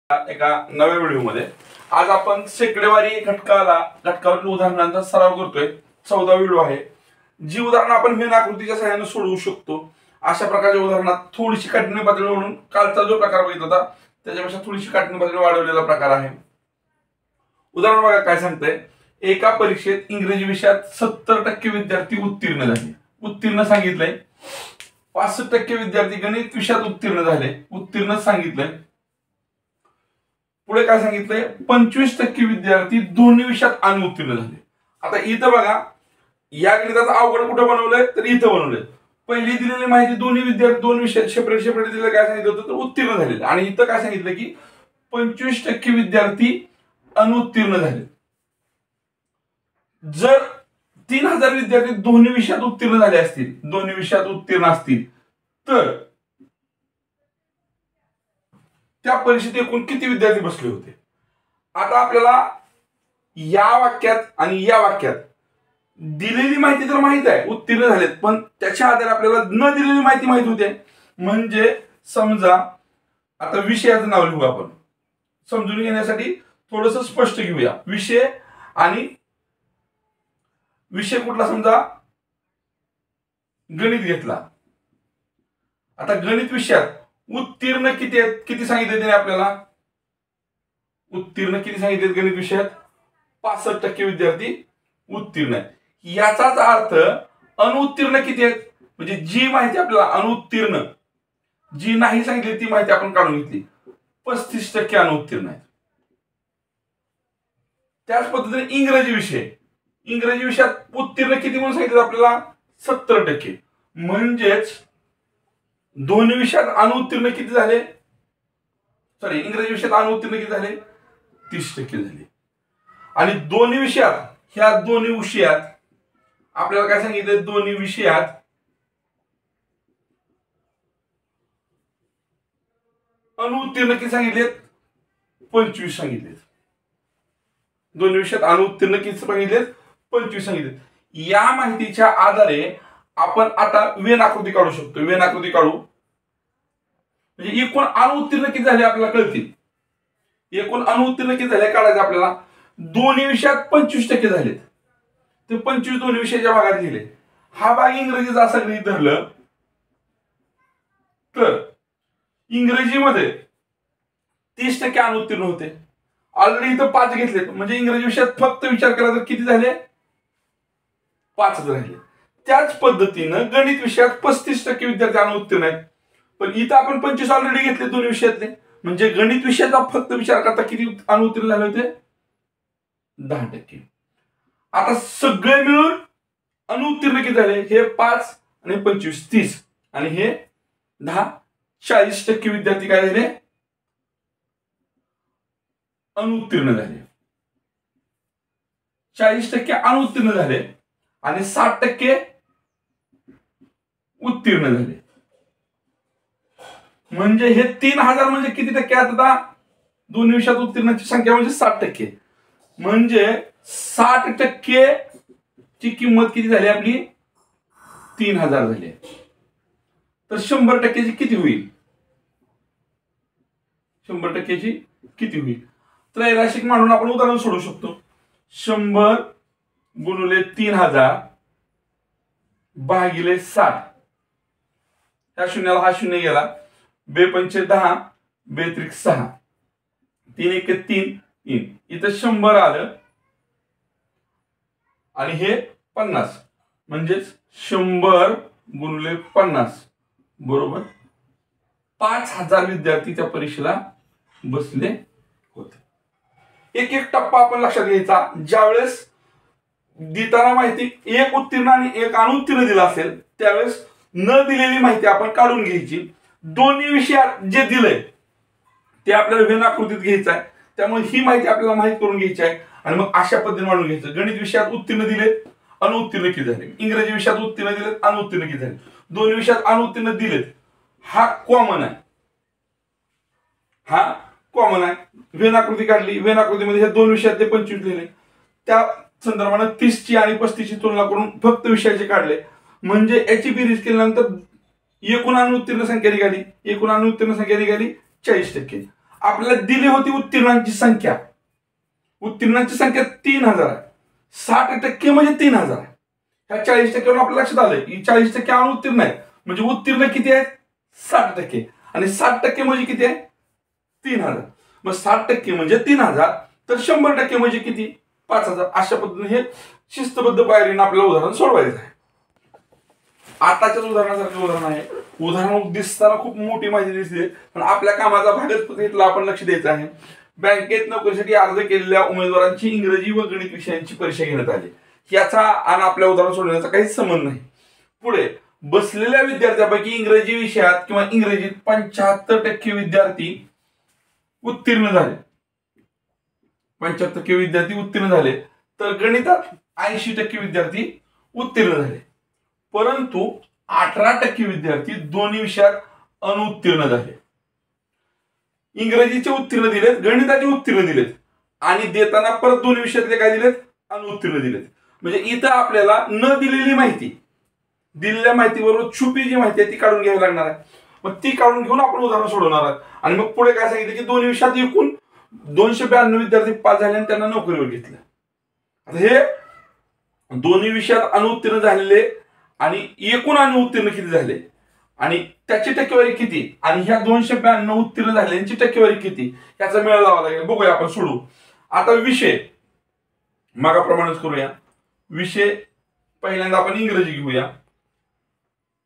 एका नव्या व्हिडिओमध्ये आज आपण शेकडेवारी घटकावरील उदाहरणांचा सराव करतोय। 14 व्हिडिओ आहे। जी उदाहरणं आपण वेन आकृतीच्या सहाय्याने सोडवू शकतो। अशा प्रकारच्या उदाहरणात थोडीशी काठिण्य पातळी म्हणून कालचा जो प्रकार बघितला होता त्याच्यापेक्षा थोडीशी काठिण्य पातळी वाढवलेला प्रकार आहे। उदाहरण बघा काय सांगतंय। एका परीक्षेत इंग्रजी विषयात 70% विद्यार्थी उत्तीर्ण झाले। उत्तीर्ण सांगितलंय। 65% विद्यार्थी गणित विषयात उत्तीर्ण झाले। उत्तीर्ण सांगितलंय। पुढे काय सांगितलंय 25% विद्यार्थी दोन्ही विषयात अनुत्तीर्ण झाले। आता इथं बघा या गणिताचं अवघड कुठं बनवलंय तर इथं बनवलंय। पहिली दिलेली माहिती दोन्ही विद्यार्थी दोन विषयात सेपरेट दिलं काय सांगितलं होतं तर उत्तीर्ण झाले आणि इथं काय सांगितलं की 25% विद्यार्थी अनुत्तीर्ण झाले। जर 3000 विद्यार्थी दोन्ही विषयात उत्तीर्ण झाले असतील दोन्ही विषयात उत्तीर्ण असतील तर त्या परीक्षेत एकूण किती विद्यार्थी बसले होते। आता आपल्याला या वाक्यात आणि या वाक्यात दिलेली माहिती तर माहित आहे उत्तीर्ण झालेत पण त्याच्या आधारे आपल्याला न दिलेली माहिती माहित होते। म्हणजे समजा आता विषयाचं नाव लिहू आपण समजून घेण्यासाठी थोडंसं स्पष्ट घेऊया। विषय आणि विषय कुठला समजा गणित घेतला। आता गणित विषयात उत्तीर्ण किती आहेत किती सांगितले त्याने आपल्याला उत्तीर्ण किती सांगितले गणित विषयात 65% विद्यार्थी उत्तीर्ण आहेत। याचाच अर्थ अनुत्तीर्ण किती आहेत म्हणजे जी माहिती आपल्याला अनुत्तीर्ण जी नाही सांगितली ती माहिती आपण काढून घेतली 35% अनुत्तीर्ण आहेत। त्याच पद्धतीने इंग्रजी विषयात उत्तीर्ण किती म्हणून सांगितलं आपल्याला 70%। म्हणजेच दोन्ही विषयात अनुत्तीर्ण किती झाले सॉरी इंग्रजी विषयात अनुत्तीर्ण किती झाले 30% झाले। आणि दोन्ही विषयात ह्या दोन्ही विषयात आपल्याला काय सांगितलं दोन्ही विषयात अनुत्तीर्ण किती सांगितलेत 25 सांगितलेत। दोन्ही विषयात अनुत्तीर्ण किती सांगितलेत 25 सांगितलेत। या माहितीच्या आधारे आपण आता वेन आकृती काढू शकतो। वेन आकृती काढू म्हणजे एकूण अनुत्तीर्ण किती झाले आपल्याला कळतील। एकूण अनुत्तीर्ण किती झाले काढायचं आपल्याला। दोन्ही विषयात 25% झालेत ते 25 दोन्ही विषयाच्या भागात लिहिले। हा भाग इंग्रजीचा असं गृहीत धरलं तर इंग्रजीमध्ये 30% अनुत्तीर्ण होते। ऑलरेडी इथं 5 घेतलेत म्हणजे इंग्रजी विषयात फक्त विचार केला तर किती झाले 5 राहिले। त्याच पद्धतीनं गणित विषयात 35% विद्यार्थी अनुत्तीर्ण आहेत पण इथं आपण 25 ऑलरेडी घेतले दोन्ही विषयातले म्हणजे गणित विषयाचा फक्त विचार करता किती अनुत्तीर्ण झाले होते 10%। आता सगळे मिळून अनुत्तीर्ण किती झाले हे 5 आणि 25 30 आणि हे 10 40% विद्यार्थी काय झाले अनुत्तीर्ण झाले। 40% अनुत्तीर्ण झाले आणि 60% उत्तीर्ण झाले। म्हणजे हे 3000 म्हणजे किती टक्के आता दोन्ही विषयात उत्तीर्णाची संख्या म्हणजे 60%। म्हणजे 60% ची किंमत किती झाली आपली 3000 झाली। तर 100% ची किती होईल 100% ची किती होईल त्रैराशिक मांडून आपण उदाहरण सोडवू शकतो। 100 गुणिले 3000 भागिले 60 ह्या शून्याला हा शून्य गेला 2 पंचे 10 2 त्रिक 6 3 एक 3 इथं 100 आलं आणि हे 50 म्हणजेच 100 गुणिले 50 बरोबर 5000 विद्यार्थी त्या परीक्षेला बसले होते। एक एक टप्पा आपण लक्षात घ्यायचा। ज्यावेळेस देताना माहिती एक उत्तीर्ण आणि एक अनुत्तीर्ण दिला असेल त्यावेळेस न दिलेली माहिती आपण काढून घ्यायची। दोन्ही विषयात जे दिलंय ते आपल्याला वेन आकृतीत घ्यायचं आहे त्यामुळे ही माहिती आपल्याला माहित करून घ्यायची आहे आणि मग अशा पद्धतीने मांडून घ्यायचं। गणित विषयात उत्तीर्ण दिलेत अनुत्तीर्ण किती झाले इंग्रजी विषयात उत्तीर्ण दिलेत अनुत्तीर्ण किती झाले दोन्ही विषयात अनुत्तीर्ण दिलेत हा कॉमन आहे वेन आकृती काढली। वेन आकृतीमध्ये हे दोन विषयात 25 लिहिले त्या संदर्भाने 30 ची आणि 35 ची तुलना करून फक्त विषयाचे काढले म्हणजे याची बेरीज केल्यानंतर एकूण अनुत्तीर्ण संख्या निघाली 40%। आपल्याला दिली होती उत्तीर्णांची संख्या, उत्तीर्णांची संख्या 3000 आहे. 60% म्हणजे 3000 आहे. ह्या 40% आपल्या लक्षात आलं की 40% अनुत्तीर्ण आहेत, म्हणजे उत्तीर्ण किती आहेत 60%, आणि 60% म्हणजे किती आहे 3000. मग 60% म्हणजे 3000, तर 100% म्हणजे किती 5000. अशा पद्धतीने हे शिस्तबद्ध पायरीने आपल्याला उदाहरण सोडवायचं आहे. आताच्याच उदाहरणासारखं उदाहरण आहे. उदाहरण दिसताना खूप मोठी माहिती दिसते, पण आपल्या कामाचा भागच इथला आपण लक्ष द्यायचं आहे. बँकेत नोकरीसाठी अर्ज केलेल्या उमेदवारांची इंग्रजी व गणित विषयांची परीक्षा घेण्यात आली. याचा आणि आपल्या उदाहरण सोडवण्याचा काहीच संबंध नाही. पुढे बसलेल्या विद्यार्थ्यांपैकी इंग्रजी विषयात किंवा इंग्रजीत 75% विद्यार्थी उत्तीर्ण झाले, 75% विद्यार्थी उत्तीर्ण झाले, तर गणितात 80% विद्यार्थी उत्तीर्ण झाले. परंतु 18% विद्यार्थी दोन्ही विषयात अनुत्तीर्ण झाले. इंग्रजीचे उत्तीर्ण दिलेत, गणिताचे उत्तीर्ण दिलेत, आणि देताना परत दोन्ही विषयातले काय दिलेत अनुत्तीर्ण दिलेत. म्हणजे इथं आपल्याला न दिलेली माहिती, दिलेल्या माहितीबरोबर छुपी जी माहिती आहे ती काढून घ्यावी लागणार आहे. मग ती काढून घेऊन आपण उदाहरण सोडवणार आहोत. आणि मग पुढे काय सांगितलं की दोन्ही विषयात एकूण 292 विद्यार्थी पास झाले आणि त्यांना नोकरीवर घेतलं. आता हे दोन्ही विषयात अनुत्तीर्ण झालेले आणि एकूण अनुत्तीर्ण किती झाले आणि त्याची टक्केवारी किती, आणि ह्या 292 उत्तीर्ण झाल्यांची टक्केवारी किती, याचा मेळ लावा लागेल. बघूया आपण सोडू. आता विषय मागाप्रमाणेच करूया. विषय पहिल्यांदा आपण इंग्रजी घेऊया.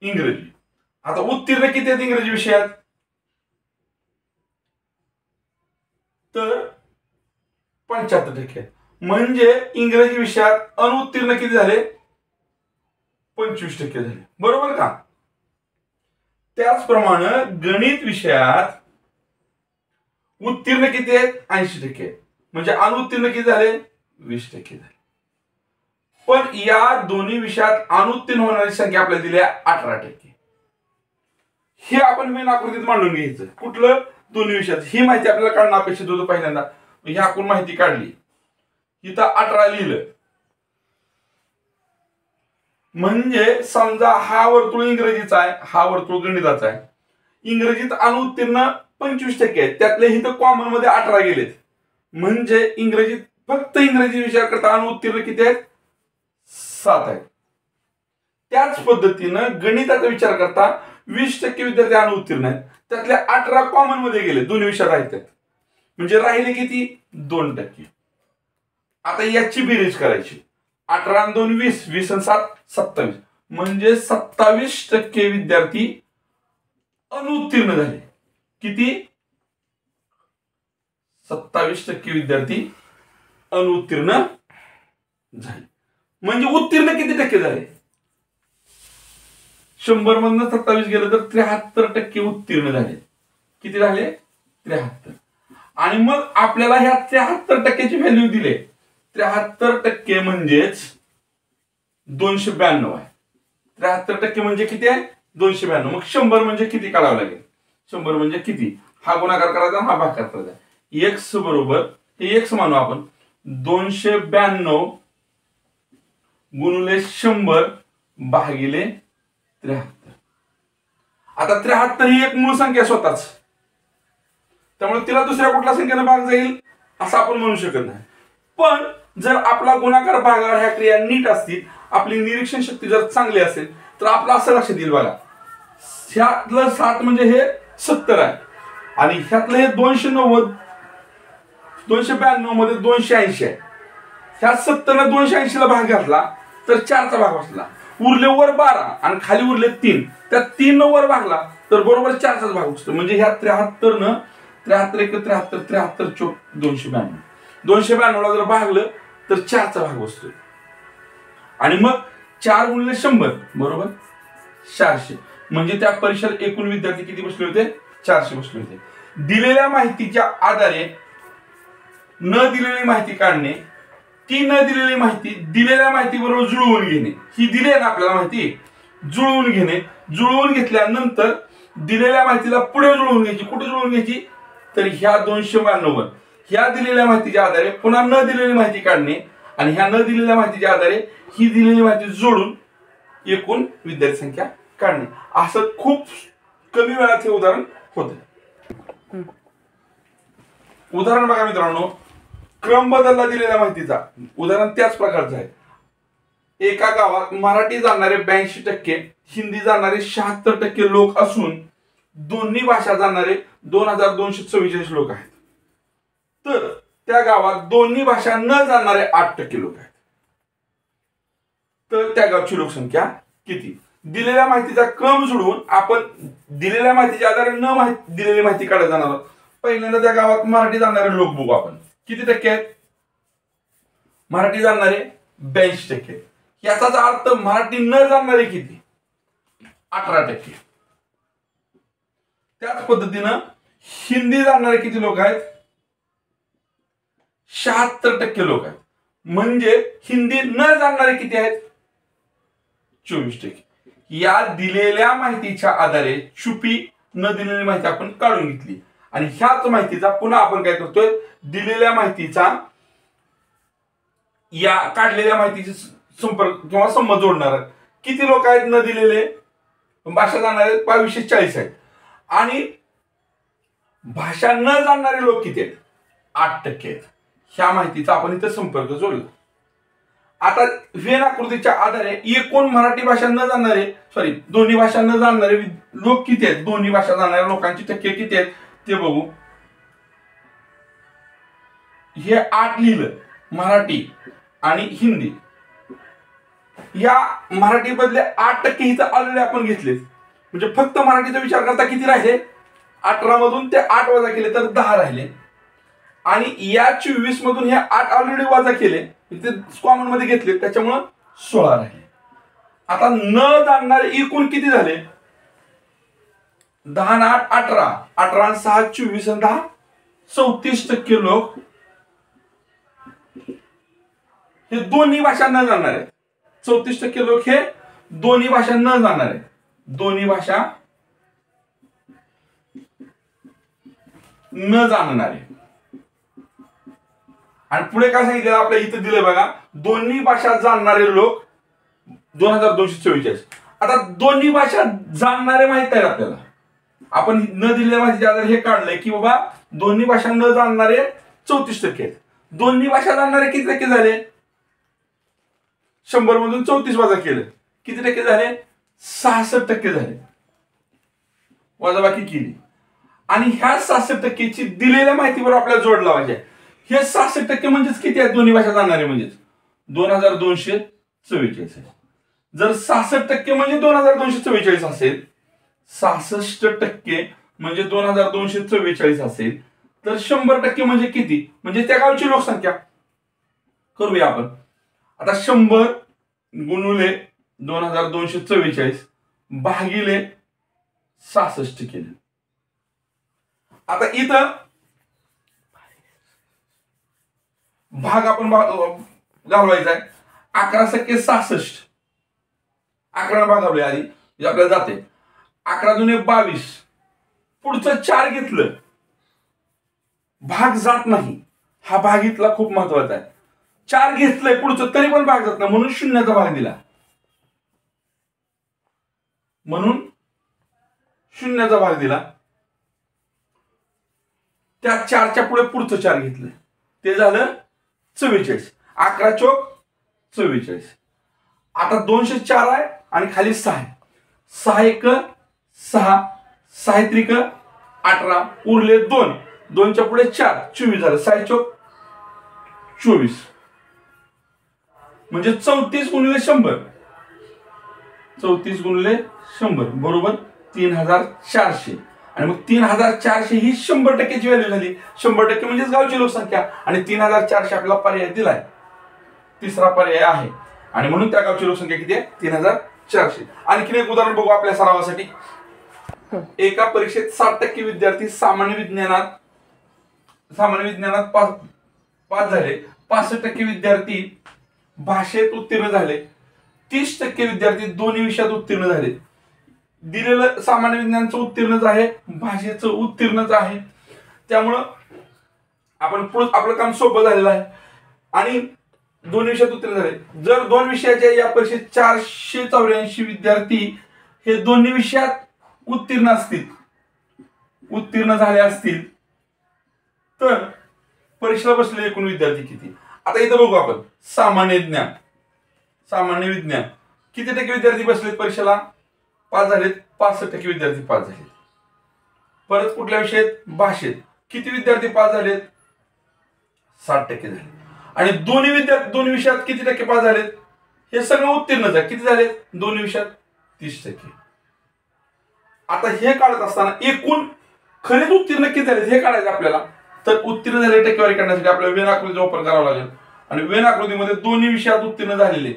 इंग्रजी आता उत्तीर्ण किती आहेत इंग्रजी विषयात, तर 75%. म्हणजे इंग्रजी विषयात अनुत्तीर्ण किती झाले 25% झाले, बरोबर का. त्याचप्रमाणे गणित विषयात उत्तीर्ण किती आहेत 80%, म्हणजे अनुत्तीर्ण किती झाले 20% झाले. पण या दोन्ही विषयात अनुत्तीर्ण होणारी संख्या आपल्याला दिली आहे 18%. हे आपण मेन आकृतीत मांडून घ्यायचं. कुठलं दोन्ही विषयात ही माहिती आपल्याला काढणं अपेक्षित होतं पहिल्यांदा. ही आपण माहिती काढली, इथं 18 लिहिलं, म्हणजे समजा हा वर्तुळ इंग्रजीचा आहे, हा वर्तुळ गणिताचा आहे. इंग्रजीत अनुत्तीर्ण 25% आहेत, त्यातले इथं कॉमन मध्ये 18 गेलेत, म्हणजे इंग्रजीत फक्त इंग्रजी विषयाकरता अनुत्तीर्ण किती आहेत 7 आहेत. त्याच पद्धतीनं गणिताचा विचार करता 20% विद्यार्थी अनुत्तीर्ण आहेत, त्यातले 18 कॉमन मध्ये गेले, दोन्ही विषयात आहेत, म्हणजे राहिले किती 2%. आता याची बेरीज करायची. 18 आणि 2 20, 20 आणि 7 27, म्हणजे 27% विद्यार्थी अनुत्तीर्ण झाले. किती 27% विद्यार्थी अनुत्तीर्ण झाले. म्हणजे उत्तीर्ण किती टक्के झाले, 100 मधनं 27 गेलं तर 73% उत्तीर्ण झाले. किती झाले 73. आणि मग आपल्याला ह्या 73%ची व्हॅल्यू दिले. 73% म्हणजेच 292 आहे. 73% म्हणजे किती आहे 292. मग 100 म्हणजे किती काढावं लागेल, 100 म्हणजे किती, हा गुणाकार करायचा हा भागाकार करायचा. x बरोबर हे x मानू आपण, 292 गुणिले 100 भागिले 73. आता 73 ही एक मूळ संख्या स्वतःच, त्यामुळे तिला दुसऱ्या कुठल्या संख्येने भाग जाईल असं आपण म्हणू शकत नाही. पण जर आपला गुणाकार भागाकार ह्या क्रिया नीट असतील, आपली निरीक्षण शक्ती जर चांगली असेल, तर आपलं असं लक्षात येईल बघा, ह्यातलं 7 म्हणजे हे 70 आहे, आणि ह्यातलं हे 290 292 मध्ये 280 आहे. ह्या 70 ला 280 ला भाग घातला तर 4चा भाग बसला, उरले वर 12 आणि खाली उरले 3, त्या 3 न वर भागला तर बरोबर 4चाच भाग बसतो. म्हणजे ह्या 73 न 73 1 73 73 चोक 292, 292 ला जर भागलं तर 4चा भाग बसतो. आणि मग 4 गुणिले 100 बरोबर 400, म्हणजे त्या परीक्षेत एकूण विद्यार्थी किती बसले होते 400 बसले होते. दिलेल्या माहितीच्या आधारे न दिलेली माहिती काढणे, ती न दिलेली माहिती दिलेल्या माहिती बरोबर जुळवून घेणे. ही दिली आहे ना आपल्याला माहिती, जुळवून घेणे. जुळवून घेतल्यानंतर दिलेल्या माहितीला पुढे जुळवून घ्यायची. कुठे जुळवून घ्यायची, तर ह्या 292 वर ह्या दिलेल्या माहितीच्या आधारे पुन्हा न दिलेली माहिती काढणे, आणि ह्या न दिलेल्या माहितीच्या आधारे ही दिलेली माहिती जोडून एकूण विद्यार्थी संख्या काढणे. असं खूप कमी वेळात हे उदाहरण होतं. उदाहरण बघा मित्रांनो, क्रम बदलला दिलेल्या माहितीचा. उदाहरण त्याच प्रकारचं आहे. एका गावात मराठी जाणणारे 82%, हिंदी जाणणारे 76% लोक असून दोन्ही भाषा जाणणारे 2244 लोक आहेत. तर त्या गावात दोन्ही भाषा न जाणणारे 8% लोक आहेत. तर त्या गावची लोकसंख्या किती? दिलेल्या माहितीचा क्रम सोडवून आपण दिलेल्या माहितीच्या आधारे दिलेली माहिती काढायला जाणार आहोत. पहिल्यांदा त्या गावात मराठी जाणणारे लोक बघू आपण. किती टक्के आहेत? मराठी जाणणारे 82%. याचाच अर्थ मराठी न जाणणारे किती? 18%. त्याच पद्धतीनं हिंदी जाणणारे किती लोक आहेत? 76% लोक आहेत. म्हणजे हिंदी न जाणणारे किती आहेत? 24%. या दिलेल्या माहितीच्या आधारे चुपी न दिलेली माहिती आपण काढून घेतली आणि ह्याच माहितीचा पुन्हा आपण काय करतोय, दिलेल्या माहितीचा या काढलेल्या माहितीची संपर्क किंवा संबंध जोडणार. किती लोक आहेत न दिलेले? भाषा जाणणारे 2240 आहेत आणि भाषा न जाणणारे लोक किती आहेत? 8% आहेत. ह्या माहितीचा आपण इथे संपर्क जोडला. आता व्हेन आकृतीच्या आधारे एकूण मराठी भाषा न जाणणारे दोन्ही भाषा न जाणणारे लोक किती आहेत? दोन्ही भाषा जाणणाऱ्या लोकांची टक्के किती आहेत ते बघू. हे 8 लिहिलं, मराठी आणि हिंदी. या मराठी बदले 8% इथं ऑलरेडी आपण घेतले. म्हणजे फक्त मराठीचा विचार करता किती राहिले? 18 मधून ते 8 वजा केले तर 10 राहिले आणि या 24 मधून हे 8 ऑलरेडी वजा केले, इथे कॉमन मध्ये घेतले, त्याच्यामुळे 16 राहिले. आता न जाणणारे एकूण किती झाले? 10 आणि 8 18, 18 आणि 6 24 आणि 10 34% लोक हे दोन्ही भाषा न जाणणार आहेत. 34% लोक हे दोन्ही भाषा न जाणणार आहेत. दोन्ही भाषा न जाणणारे. आणि पुढे काय सांगितलं आपल्या इथं दिलंय बघा, दोन्ही भाषा जाणणारे लोक 2244. आता दोन्ही भाषा जाणणारे माहित आहेत आपल्याला. आपण न दिलेल्या माहितीच्या आधारे हे काढलंय की बाबा दोन्ही भाषा न जाणणारे 34% आहेत. दोन्ही भाषा जाणणारे किती टक्के झाले? 100 मधून 34 वजा केलं, किती टक्के झाले? 66% झाले. वजाबाकी केली आणि ह्या 66%ची दिलेल्या माहितीवर आपल्याला जोड लावायची आहे. हे 66% म्हणजेच किती आहेत? दोन्ही भाषा जाणणारे म्हणजेच 2244 आहे. जर 66% म्हणजे 2244 असेल, 66% म्हणजे 2244 असेल, तर 100% म्हणजे किती? म्हणजे त्या गावची लोकसंख्या. करूया आपण. आता 100 गुणुले 2244 भागिले 66 केले. आता इथं भाग आपण घालवायचा आहे. 11/66. 11 भाग घालूया आधी, आपल्याला जाते. 11 दुने 22. पुढचं 4 घेतलं, भाग जात नाही. हा भाग इथला खूप महत्वाचा आहे. 4 घेतलंय पुढचं तरी पण भाग जात नाही, म्हणून 0चा भाग दिला. म्हणून 0चा भाग दिला. त्या 4च्या पुढे पुढचं 4 घेतलं, ते झालं 44. 11 चोक 44. आता 204 आहे आणि खाली 6 आहे. 6 एक 6, 6 त्रिक 18, उरले 2. 2च्या पुढे 4, 24 झालं. 6 चोक 24 म्हणजे 34 गुणिले 100. 34 गुणिले 100 बरोबर 3400. आणि मग 3400 ही 100%ची व्हॅल्यू झाली. 100% म्हणजेच गावची लोकसंख्या आणि 3400 आपल्याला पर्याय दिलाय. तिसरा पर्याय आहे आणि म्हणून त्या गावची लोकसंख्या किती आहे? 3400. आणखीन एक उदाहरण बघू आपल्या सरावासाठी. एका परीक्षेत 60% विद्यार्थी सामान्य विज्ञानात पास झाले. 65% विद्यार्थी भाषेत उत्तीर्ण झाले. 30% विद्यार्थी दोन्ही विषयात उत्तीर्ण झाले. दिलेलं सामान्य विज्ञानचं उत्तीर्णच आहे, भाषेचं उत्तीर्णच आहे. त्यामुळं आपण आपलं काम सोपं झालेलं आहे आणि दोन्ही विषयात उत्तीर्ण झाले. जर 2 विषयाच्या या परीक्षेत 484 विद्यार्थी हे दोन्ही विषयात उत्तीर्ण झाले असतील, तर परीक्षेला बसलेले एकूण विद्यार्थी किती. आता इथं बघू आपण सामान्य ज्ञान, सामान्य विज्ञान किती टक्के विद्यार्थी बसलेत परीक्षेला, पास झालेत 65% विद्यार्थी पास झालेत. परत कुठल्या विषयात, भाषेत किती विद्यार्थी पास झालेत, 60% झाले. आणि दोन्ही विषयात किती टक्के पास झालेत, हे सगळं उत्तीर्णच आहे. किती झाले दोन्ही विषयात, 30%. आता हे काढत असताना एकूण खरेच उत्तीर्ण किती झाले हे काढायचं आपल्याला. तर उत्तीर्ण झाले टक्केवारी काढण्यासाठी आपल्याला वेन आकृतीचा वापर करावा लागेल. आणि वेन आकृतीमध्ये दोन्ही विषयात उत्तीर्ण झालेले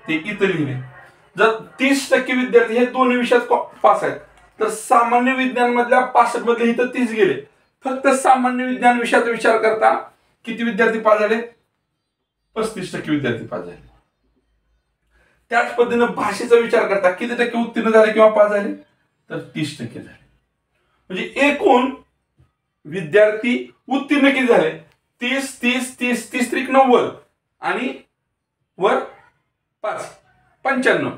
ते इथं लिहिले. जर 30% विद्यार्थी हे दोन्ही विषयात पास आहेत, तर सामान्य विज्ञान मधल्या 65 मधले इथं 30 गेले. फक्त सामान्य विज्ञान विषयाचा विचार करता किती विद्यार्थी पास झाले, 35% विद्यार्थी पास झाले. त्याच पद्धतीने भाषेचा विचार करता किती टक्के उत्तीर्ण झाले किंवा पास झाले, तर 30% झाले. म्हणजे एकूण विद्यार्थी उत्तीर्ण किती झाले, 30 30 30 30 90 आणि वर 5 95.